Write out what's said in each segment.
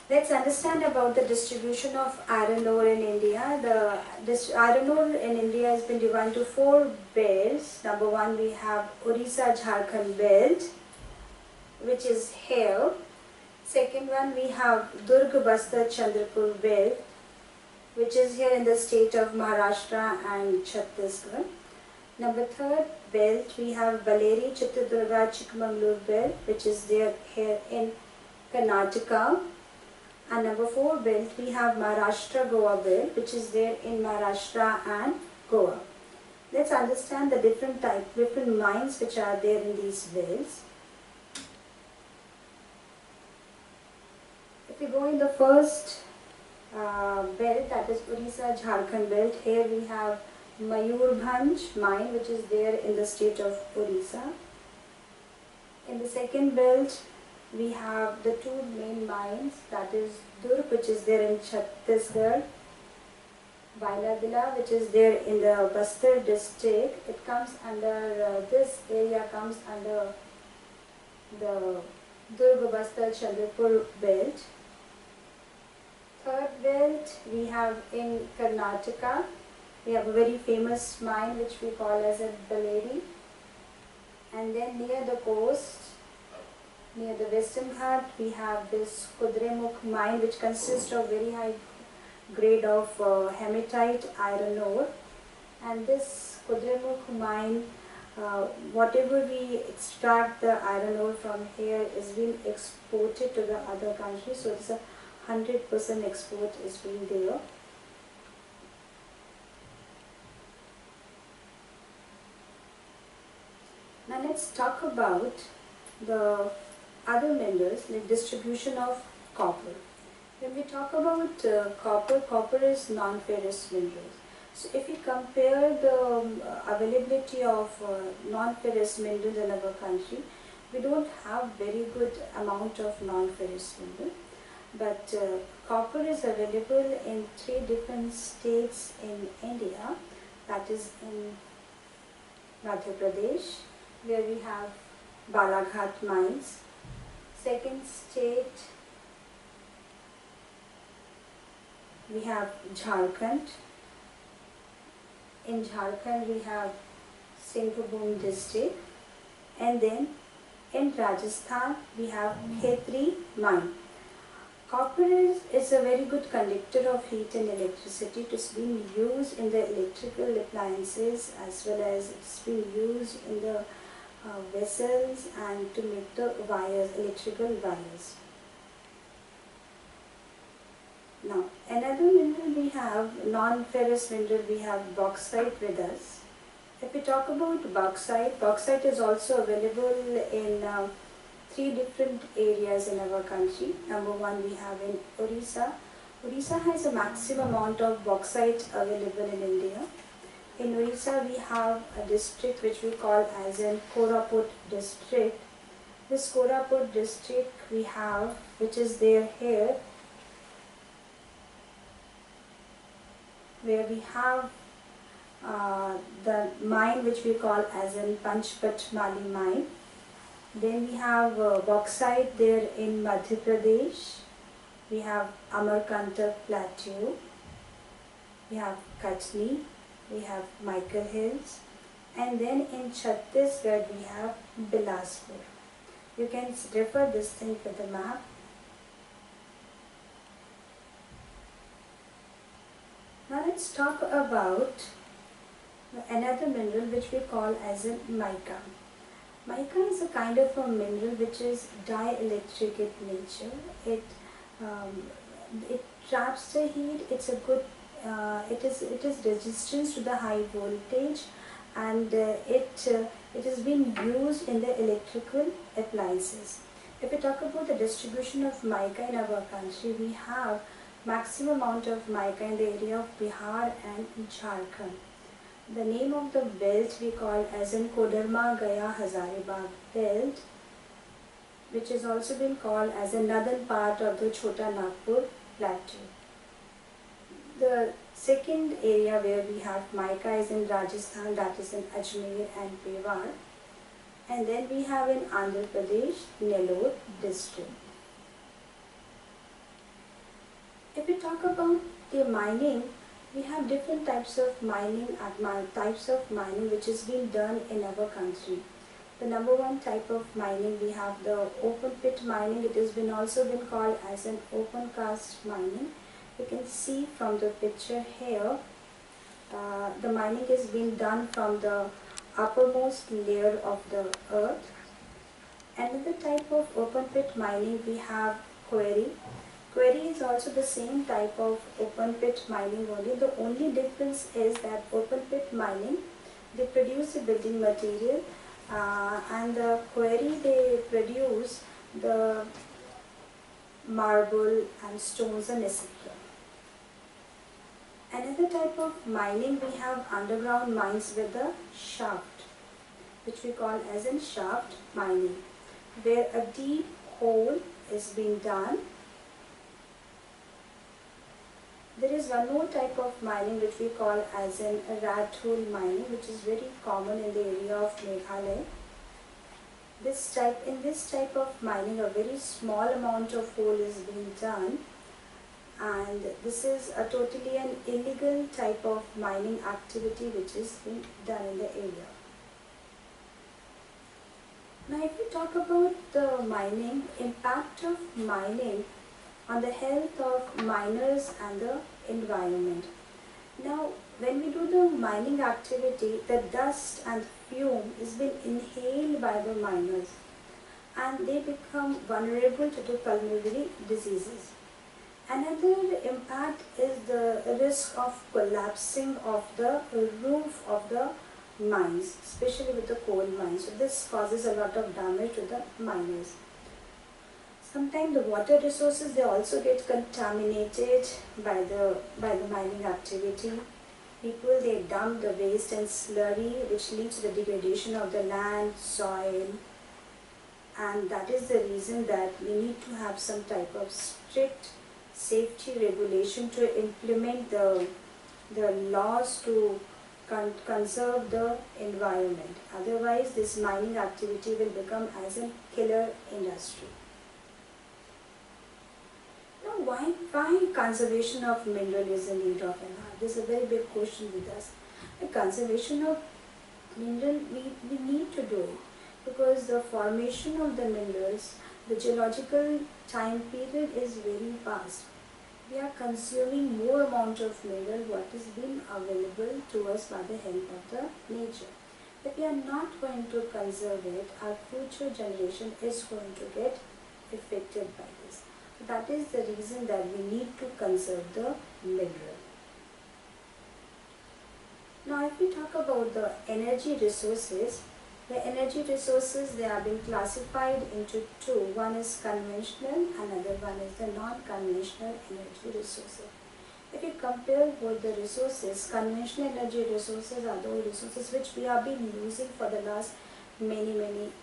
Let's understand about the distribution of iron ore in India. Iron ore in India has been divided into four belts. Number one, we have Orissa Jharkhand belt, which is here. Second one, we have Durg Bastar Chandrapur belt, which is here in the state of Maharashtra and Chhattisgarh. Number third belt, we have Baleri Chitradurga Chikmagalur belt, which is there here in Karnataka. And number four belt, we have Maharashtra Goa belt, which is there in Maharashtra and Goa. Let's understand the different mines which are there in these belts. If we go in the first belt, that is Orissa Jharkhand belt, here we have Mayurbhanj mine, which is there in the state of Orissa. In the second belt, we have the two main mines, that is Durg, which is there in Chhattisgarh, Bailadila, which is there in the Bastar district. It comes under, this area comes under the Durg Bastar Chandrapur belt. Third belt we have in Karnataka. We have a very famous mine which we call as a Baleri. And then near the coast, near the Western Ghat, we have this Kudremukh mine, which consists of very high grade of hematite iron ore. And this Kudremukh mine, whatever we extract the iron ore from here is being exported to the other countries. So it's a 100% export is being there. Now let's talk about the other minerals, like distribution of copper. When we talk about copper is non-ferrous minerals. So if we compare the availability of non-ferrous minerals in our country, we don't have very good amount of non-ferrous mineral. But copper is available in 3 different states in India, that is in Madhya Pradesh, where we have Balaghat mines. Second state, we have Jharkhand. In Jharkhand, we have Singhbhum district. And then in Rajasthan, we have Khetri mine. Copper is a very good conductor of heat and electricity. It is being used in the electrical appliances as well as it's being used in the vessels and to make the wires, electrical wires. Now, another mineral we have, non-ferrous mineral, we have bauxite with us. If we talk about bauxite, bauxite is also available in 3 different areas in our country. Number one, we have in Orissa. Orissa has a maximum amount of bauxite available in India. In Orissa, we have a district which we call as in Koraput district. This Koraput district we have, which is there here, where we have the mine which we call as in Panchpat Mali mine. Then we have bauxite there in Madhya Pradesh. We have Amarkantak Plateau. We have Katni. We have Michael Hills. And then in Chhattisgarh we have Bilaspur. You can refer this thing to the map. Now let's talk about another mineral which we call as a mica. Mica is a kind of a mineral which is dielectric in nature. It traps the heat. It's a good. It is resistant to the high voltage, and it has been used in the electrical appliances. If we talk about the distribution of mica in our country, we have maximum amount of mica in the area of Bihar and Jharkhand. The name of the belt we call as in Kodarma Gaya Hazaribagh belt, which has also been called as a northern part of the Chota Nagpur plateau. The second area where we have mica is in Rajasthan, that is in Ajmer and Mewar. And then we have in Andhra Pradesh, Nellore district. If we talk about the mining, we have different types of mining which is being done in our country. The number one type of mining, we have the open pit mining. It has been also been called as an open cast mining. You can see from the picture here, the mining is being done from the uppermost layer of the earth. Another type of open pit mining, we have quarry. Quarry is also the same type of open pit mining only. The only difference is that open pit mining, they produce the building material, and the quarry, they produce the marble and stones and etc. Another type of mining, we have underground mines with a shaft, which we call as in shaft mining, where a deep hole is being done. There is one more type of mining which we call as in a rat hole mining, which is very common in the area of Meghalaya. In this type of mining, a very small amount of hole is being done, and this is a totally an illegal type of mining activity which is being done in the area. Now, if we talk about the mining, impact of mining on the health of miners and the environment. Now, when we do the mining activity, the dust and fume is being inhaled by the miners, and they become vulnerable to the pulmonary diseases. Another impact is the risk of collapsing of the roof of the mines, especially with the coal mines. So this causes a lot of damage to the miners. Sometimes the water resources, they also get contaminated by the mining activity. People, they dump the waste and slurry, which leads to the degradation of the land, soil, and that is the reason that we need to have some type of strict safety regulation to implement the laws to conserve the environment. Otherwise, this mining activity will become as a killer industry. Now, why conservation of mineral is in need of an art? This is a very big question with us. The conservation of mineral, we need to do it because the formation of the minerals, the geological time period is very fast. We are consuming more amount of mineral what is being available to us by the help of the nature. If we are not going to conserve it, our future generation is going to get affected by this. That is the reason that we need to conserve the mineral. Now, if we talk about the energy resources, they have been classified into two. One is conventional, another one is the non-conventional energy resources. If you compare both the resources, conventional energy resources are those resources which we have been using for the last many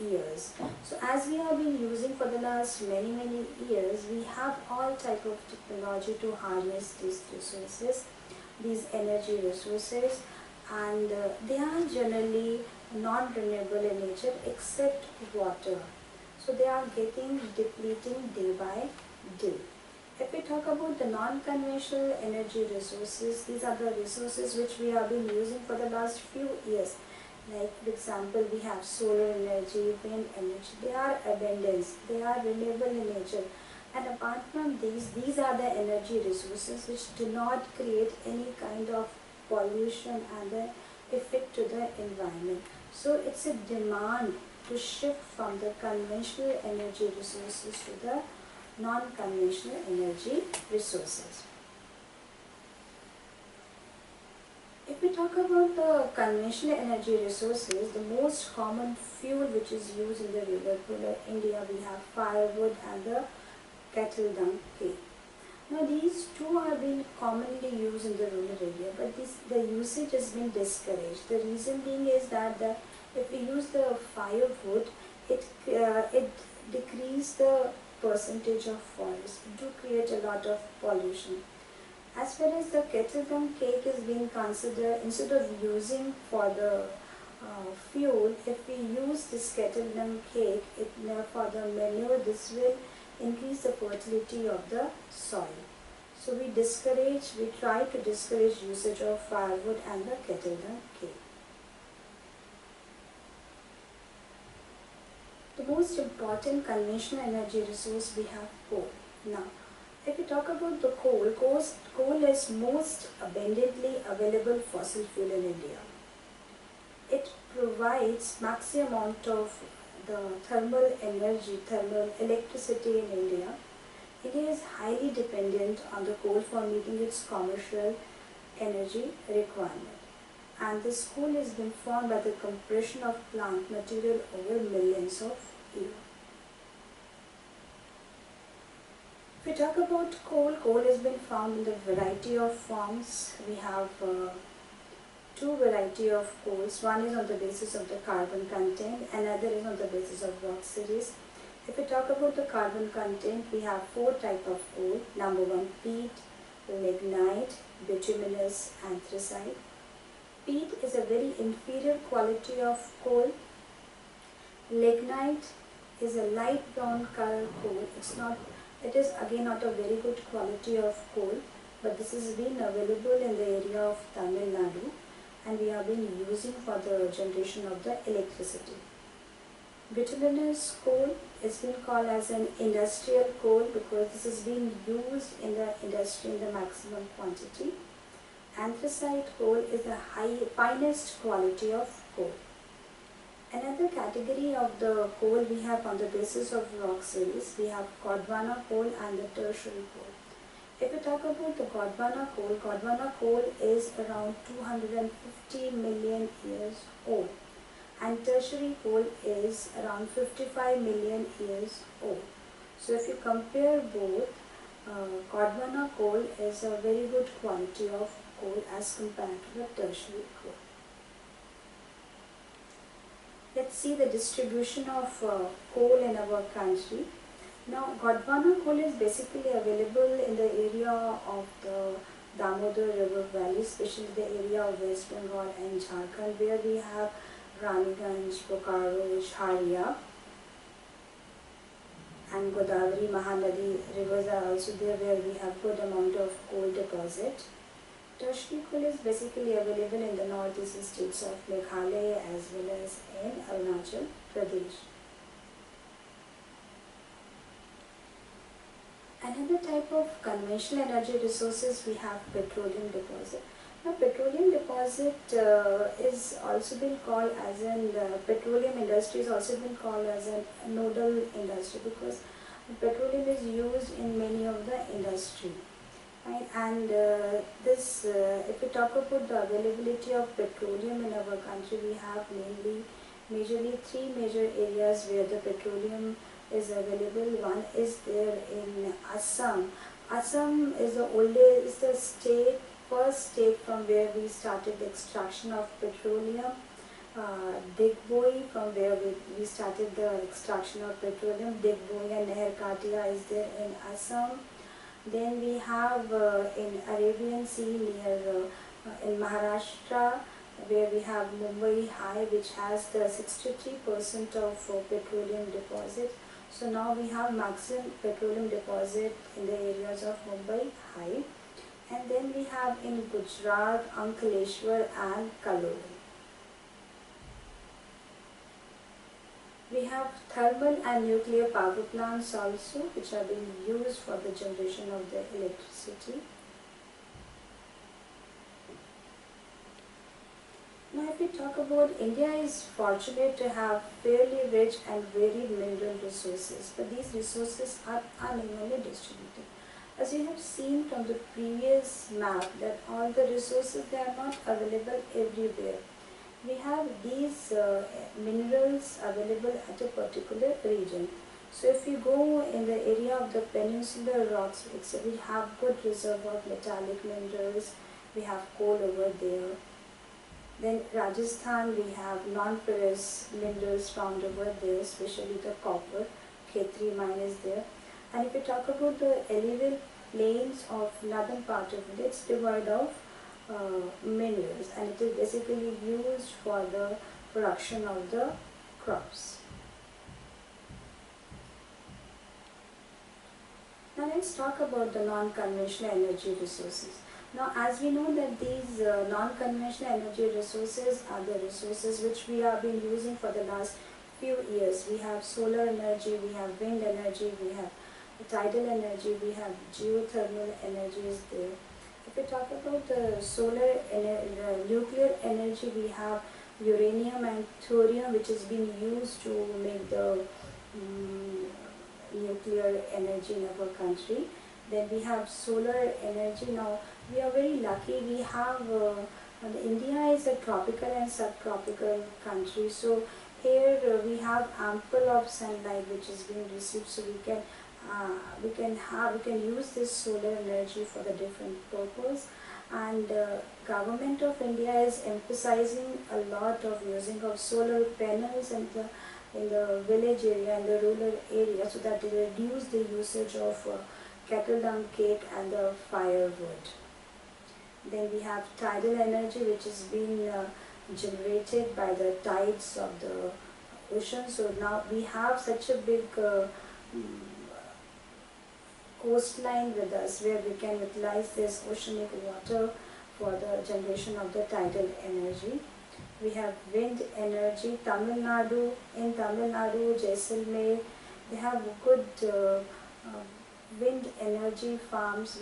years. So as we have been using for the last many years, we have all type of technology to harness these resources, these energy resources, and they are generally non-renewable in nature except water. So they are getting depleting day by day. If we talk about the non-conventional energy resources, these are the resources which we have been using for the last few years. Like for example, we have solar energy, wind energy. They are abundant, they are renewable in nature. And apart from these are the energy resources which do not create any kind of pollution and the effect to the environment. So it's a demand to shift from the conventional energy resources to the non-conventional energy resources. If we talk about the conventional energy resources, the most common fuel which is used in the rural India, we have firewood and the kettle dung cake. Now these two are being commonly used in the rural area, but the usage has been discouraged. The reason being is that if we use the firewood, it decreases the percentage of forest. It do create a lot of pollution. As far as the kettle dung cake is being considered, instead of using for the fuel, if we use this kettle dung cake for the manure, this will increase the fertility of the soil. So we try to discourage usage of firewood and the kettle dung kiln. The most important conventional energy resource we have coal. Now, if we talk about the coal is most abundantly available fossil fuel in India. It provides maximum amount of the thermal electricity in India. India is highly dependent on the coal for meeting its commercial energy requirement. And this coal has been formed by the compression of plant material over millions of years. If we talk about coal has been found in the variety of forms. We have two variety of coals. One is on the basis of the carbon content, another is on the basis of rock series. If we talk about the carbon content, we have four type of coal. Number one, peat, lignite, bituminous, anthracite. Peat is a very inferior quality of coal. Lignite is a light brown color coal. It is again not a very good quality of coal, but this has been available in the area of Tamil Nadu and we have been using for the generation of the electricity. Bituminous coal is been called as an industrial coal because this is being used in the industry in the maximum quantity. Anthracite coal is the finest quality of coal. Another category of the coal we have on the basis of rock series, we have Gondwana coal and the tertiary coal. If we talk about the Gondwana coal is around 250 million years old and tertiary coal is around 55 million years old. So if you compare both, Gondwana coal is a very good quality of coal as compared to the tertiary coal. Let's see the distribution of coal in our country. Now, Gondwana coal is basically available in the area of the Damodar River Valley, especially the area of West Bengal and Jharkhand, where we have Raniganj, Bokaro, Jharia, and Godavari, Mahanadi rivers are also there where we have good amount of coal deposit. Tertiary coal is basically available in the northeastern states of Meghalaya as well as in Arunachal Pradesh. Another type of conventional energy resources we have petroleum deposit. Now petroleum deposit is also been called as petroleum industry is also been called as a nodal industry because petroleum is used in many of the industry. Right? And if we talk about the availability of petroleum in our country, we have majorly three major areas where the petroleum is available. One is there in Assam. Assam is the first state from where we started the extraction of petroleum. Digboi from where we started the extraction of petroleum. Digboi and Naharkatia is there in Assam. Then we have in Arabian Sea near in Maharashtra where we have Mumbai High which has the 63% of petroleum deposit. So now we have maximum petroleum deposit in the areas of Mumbai High. And then we have in Gujarat, Ankleshwar and Kalori. We have thermal and nuclear power plants also which are being used for the generation of the electricity. Now if we talk about India is fortunate to have fairly rich and varied mineral resources, but these resources are unevenly distributed. As you have seen from the previous map that all the resources they are not available everywhere. We have these minerals available at a particular region. So if you go in the area of the peninsular rocks, we have good reserve of metallic minerals, we have coal over there. Then Rajasthan, we have non-ferrous minerals found over there, especially the copper, Khetri mine is there. And if we talk about the alluvial plains of northern part of it, it's devoid of minerals and it is basically used for the production of the crops. Now let's talk about the non-conventional energy resources. Now as we know that these non-conventional energy resources are the resources which we have been using for the last few years. We have solar energy, we have wind energy, we have tidal energy, we have geothermal energy is there. If we talk about the nuclear energy, we have uranium and thorium which is being used to make the um, nuclear energy in our country. Then we have solar energy. Now we are very lucky. We have India is a tropical and subtropical country, so here we have ample of sunlight which is being received, so we can use this solar energy for the different purpose. And government of India is emphasizing a lot of using of solar panels in the village area and the rural area, so that they reduce the usage of kettle dung cake and the firewood. Then we have tidal energy which is being generated by the tides of the ocean. So now we have such a big mm, coastline with us where we can utilize this oceanic water for the generation of the tidal energy. We have wind energy. In Tamil Nadu, Jaisalmer, they have good wind energy farms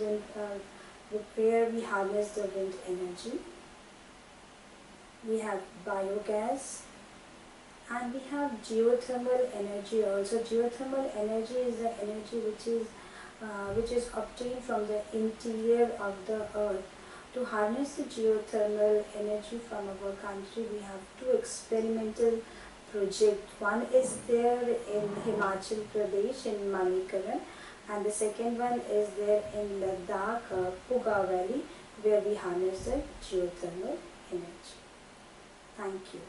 where we harness the wind energy. We have biogas, and we have geothermal energy also. Geothermal energy is the energy which is obtained from the interior of the earth. To harness the geothermal energy from our country, we have two experimental projects. One is there in Himachal Pradesh in Manikaran, and the second one is there in Ladakh, Puga Valley, where we harness the geothermal energy. Thank you.